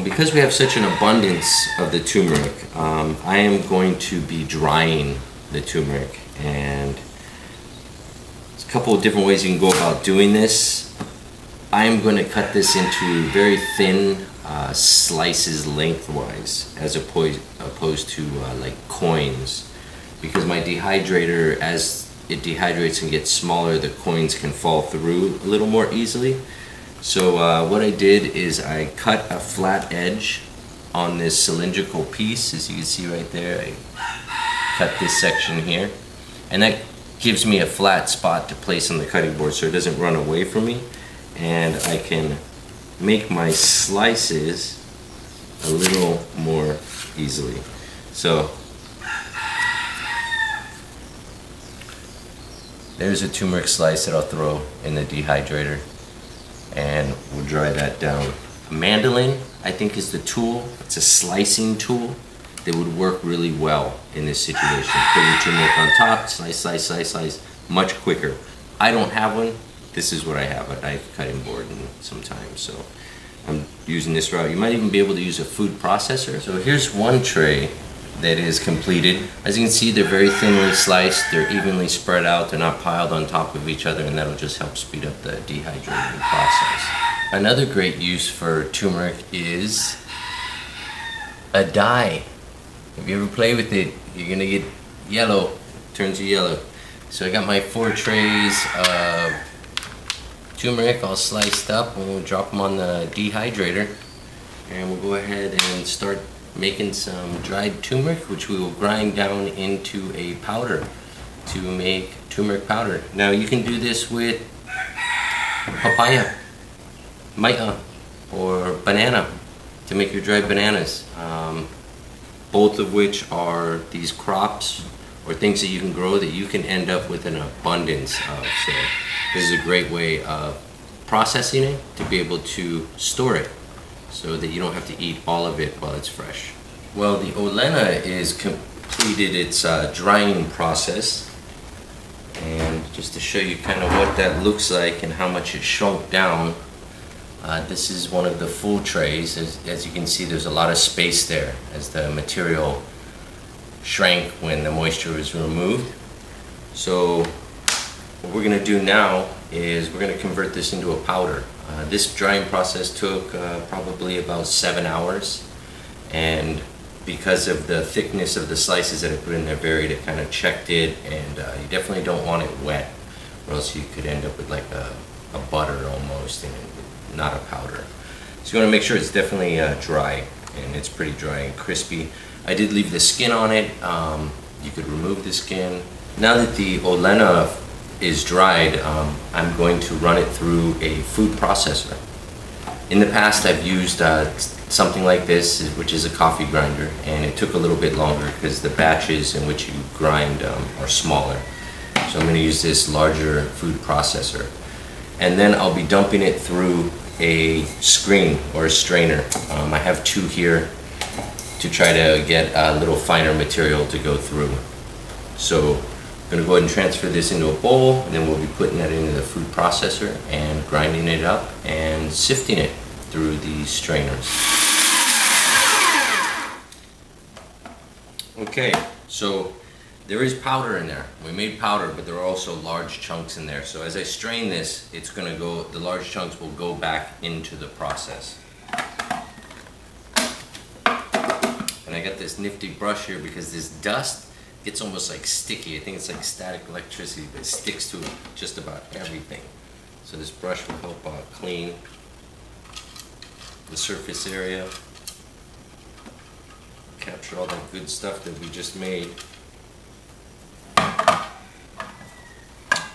Because we have such an abundance of the turmeric, I am going to be drying the turmeric, and there's a couple of different ways you can go about doing this. I am going to cut this into very thin slices lengthwise, as opposed to like coins, because my dehydrator, as it dehydrates and gets smaller, the coins can fall through a little more easily. So what I did is I cut a flat edge on this cylindrical piece, as you can see right there. I cut this section here, and that gives me a flat spot to place on the cutting board so it doesn't run away from me, and I can make my slices a little more easily. So there's a turmeric slice that I'll throw in the dehydrator, and we'll dry that down. A mandolin, I think, is the tool. It's a slicing tool that would work really well in this situation. Put your turmeric on top, slice, slice, slice, slice, much quicker. I don't have one. This is what I have, a knife cutting board and sometimes, so I'm using this route. You might even be able to use a food processor. So here's one tray that is completed. As you can see, they're very thinly sliced, they're evenly spread out, they're not piled on top of each other, and that'll just help speed up the dehydrating process. Another great use for turmeric is a dye. If you ever play with it, you're gonna get yellow, turns you yellow. So I got my 4 trays of turmeric all sliced up, and we'll drop them on the dehydrator, and we'll go ahead and start making some dried turmeric, which we will grind down into a powder to make turmeric powder. Now you can do this with papaya, maita, or banana to make your dried bananas, both of which are these crops or things that you can grow that you can end up with an abundance of. So this is a great way of processing it to be able to store it so that you don't have to eat all of it while it's fresh. Well, the Olena is completed its drying process, and just to show you kind of what that looks like and how much it shrunk down, this is one of the full trays. As you can see, there's a lot of space there as the material shrank when the moisture was removed. So what we're going to do now is we're going to convert this into a powder. This drying process took probably about 7 hours, and because of the thickness of the slices that I put in there varied, it kind of checked it, and you definitely don't want it wet, or else you could end up with like a butter almost, and not a powder. So you want to make sure it's definitely dry, and it's pretty dry and crispy. I did leave the skin on it. You could remove the skin. Now that the Olena is dried, I'm going to run it through a food processor. In the past, I've used something like this, which is a coffee grinder, and it took a little bit longer because the batches in which you grind are smaller. So I'm going to use this larger food processor, and then I'll be dumping it through a screen or a strainer. I have 2 here to try to get a little finer material to go through. So I'm going to go ahead and transfer this into a bowl, and then we'll be putting that into the food processor and grinding it up and sifting it through these strainers. Okay, so there is powder in there. We made powder, but there are also large chunks in there. So as I strain this, it's going to go, the large chunks will go back into the process. And I got this nifty brush here because this dust gets almost like sticky. I think it's like static electricity, but it sticks to just about everything. So this brush will help clean the surface area, capture all that good stuff that we just made.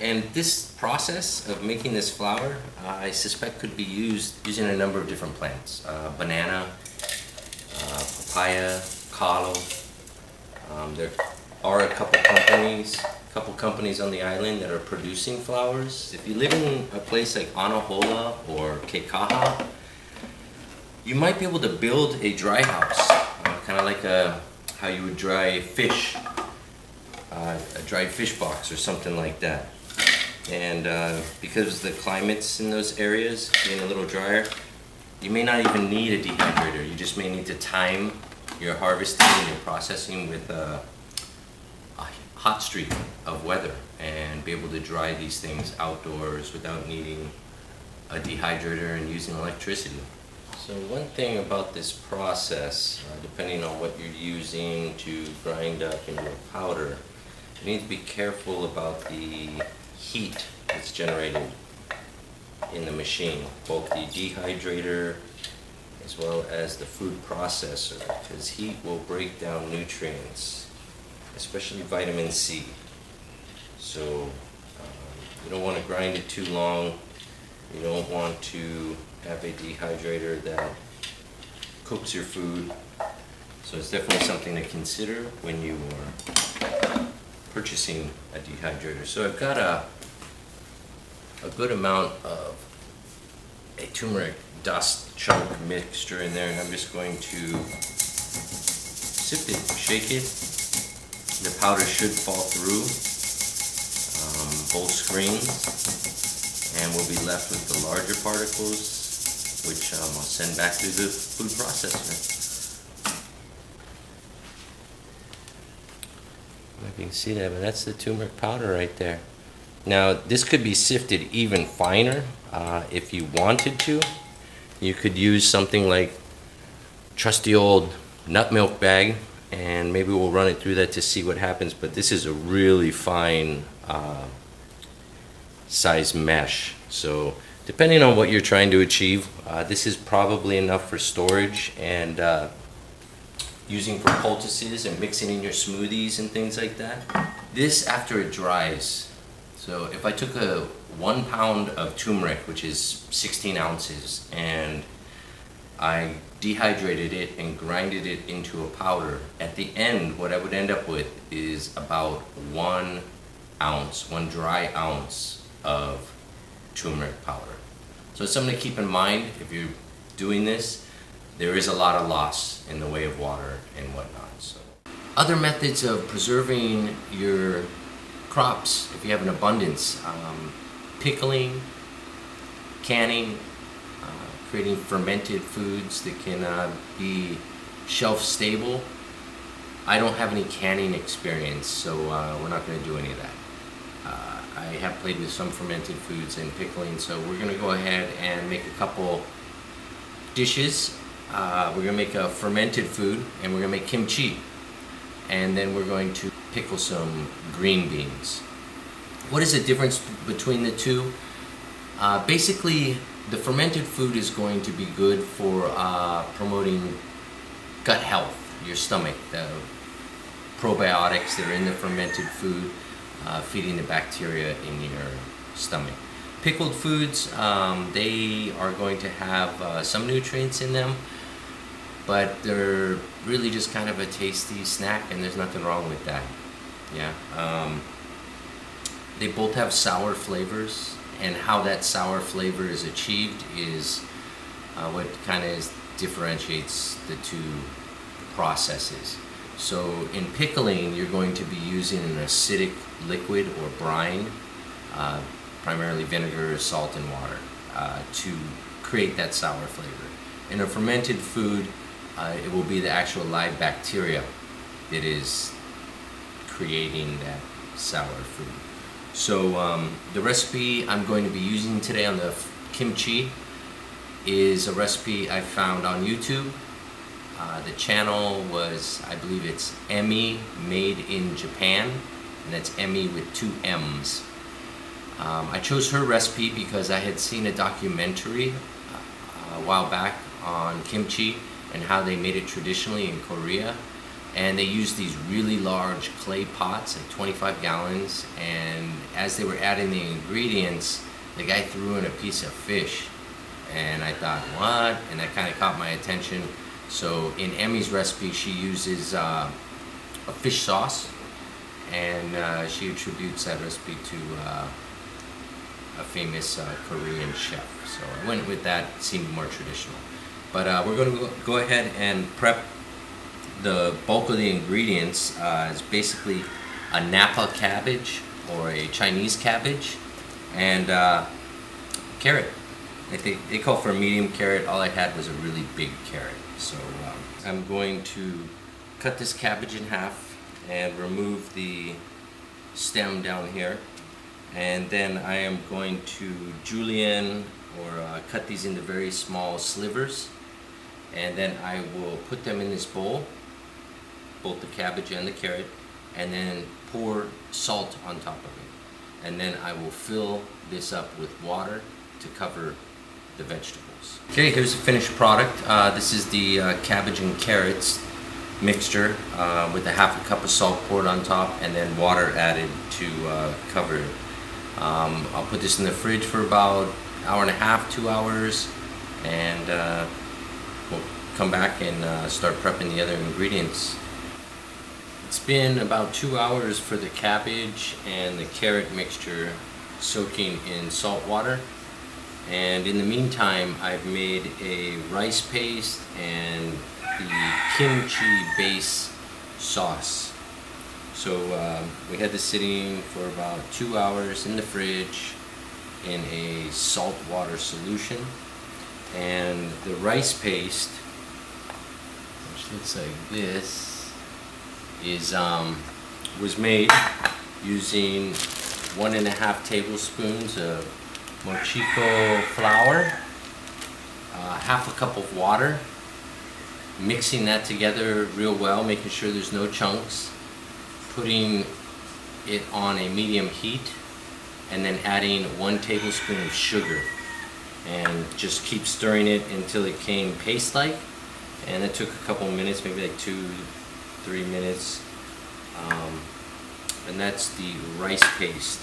And this process of making this flour, I suspect could be used using a number of different plants. Banana, papaya, kalo. There are a couple companies on the island that are producing flours. If you live in a place like Anahola or Kekaha, you might be able to build a dry house, kind of like how you would dry fish, a dried fish box or something like that. And because the climates in those areas being a little drier, you may not even need a dehydrator. You just may need to time your harvesting and your processing with a hot streak of weather and be able to dry these things outdoors without needing a dehydrator and using electricity. So one thing about this process, depending on what you're using to grind up into a powder, you need to be careful about the heat that's generated in the machine, both the dehydrator as well as the food processor, because heat will break down nutrients, especially vitamin C. So you don't want to grind it too long. You don't want to have a dehydrator that cooks your food. So it's definitely something to consider when you are purchasing a dehydrator. So I've got a good amount of a turmeric dust chunk mixture in there, and I'm just going to sift it, shake it. The powder should fall through both screens, and we'll be left with the larger particles, which I'll send back through the food processor. I don't know if you can see that, but that's the turmeric powder right there. Now, this could be sifted even finer if you wanted to. You could use something like trusty old nut milk bag, and maybe we'll run it through that to see what happens. But this is a really fine size mesh. So depending on what you're trying to achieve, this is probably enough for storage and using for poultices and mixing in your smoothies and things like that. This, after it dries, so if I took 1 pound of turmeric, which is 16 ounces, and I dehydrated it and grinded it into a powder, at the end what I would end up with is about 1 ounce, 1 dry ounce of turmeric powder. So it's something to keep in mind if you're doing this. There is a lot of loss in the way of water and whatnot. So other methods of preserving your crops, if you have an abundance, pickling, canning, creating fermented foods that can be shelf stable. I don't have any canning experience, so we're not going to do any of that. I have played with some fermented foods and pickling, so we're going to go ahead and make a couple dishes. We're going to make a fermented food, and we're going to make kimchee, and then we're going to pickle some green beans. What is the difference between the two? Basically, the fermented food is going to be good for promoting gut health, your stomach, the probiotics that are in the fermented food, feeding the bacteria in your stomach. Pickled foods, they are going to have some nutrients in them, but they're really just kind of a tasty snack, and there's nothing wrong with that. Yeah. They both have sour flavors, and how that sour flavor is achieved is what kind of differentiates the two processes. So in pickling, you're going to be using an acidic liquid or brine, primarily vinegar, salt, and water, to create that sour flavor. In a fermented food, it will be the actual live bacteria that is creating that sour food. So the recipe I'm going to be using today on the kimchee is a recipe I found on YouTube. The channel was, I believe it's Emmy Made in Japan, and that's Emmy with 2 M's. I chose her recipe because I had seen a documentary a while back on kimchi and how they made it traditionally in Korea. And they used these really large clay pots, like 25 gallons, and as they were adding the ingredients, the guy threw in a piece of fish. And I thought, what? And that kind of caught my attention. So in Emmy's recipe, she uses a fish sauce, and she attributes that recipe to a famous Korean chef. So I went with that, it seemed more traditional. But we're going to go ahead and prep the bulk of the ingredients. Is basically a Napa cabbage or a Chinese cabbage, and carrot. They call for a medium carrot. All I had was a really big carrot. So I'm going to cut this cabbage in half and remove the stem down here, and then I am going to julienne or cut these into very small slivers, and then I will put them in this bowl, both the cabbage and the carrot, and then pour salt on top of it, and then I will fill this up with water to cover the vegetables. Okay, here's the finished product. This is the cabbage and carrots mixture with a half a cup of salt poured on top and then water added to cover it. I'll put this in the fridge for about an hour and a half, 2 hours, and we'll come back and start prepping the other ingredients. It's been about 2 hours for the cabbage and the carrot mixture soaking in salt water, and in the meantime I've made a rice paste and the kimchi base sauce. So we had this sitting for about 2 hours in the fridge in a salt water solution, and the rice paste, which looks like this, is was made using 1.5 tablespoons of mochiko flour, half a cup of water, mixing that together real well, making sure there's no chunks, putting it on a medium heat, and then adding 1 tablespoon of sugar, and just keep stirring it until it came paste-like. And it took a couple minutes, maybe like 2-3 minutes, and that's the rice paste.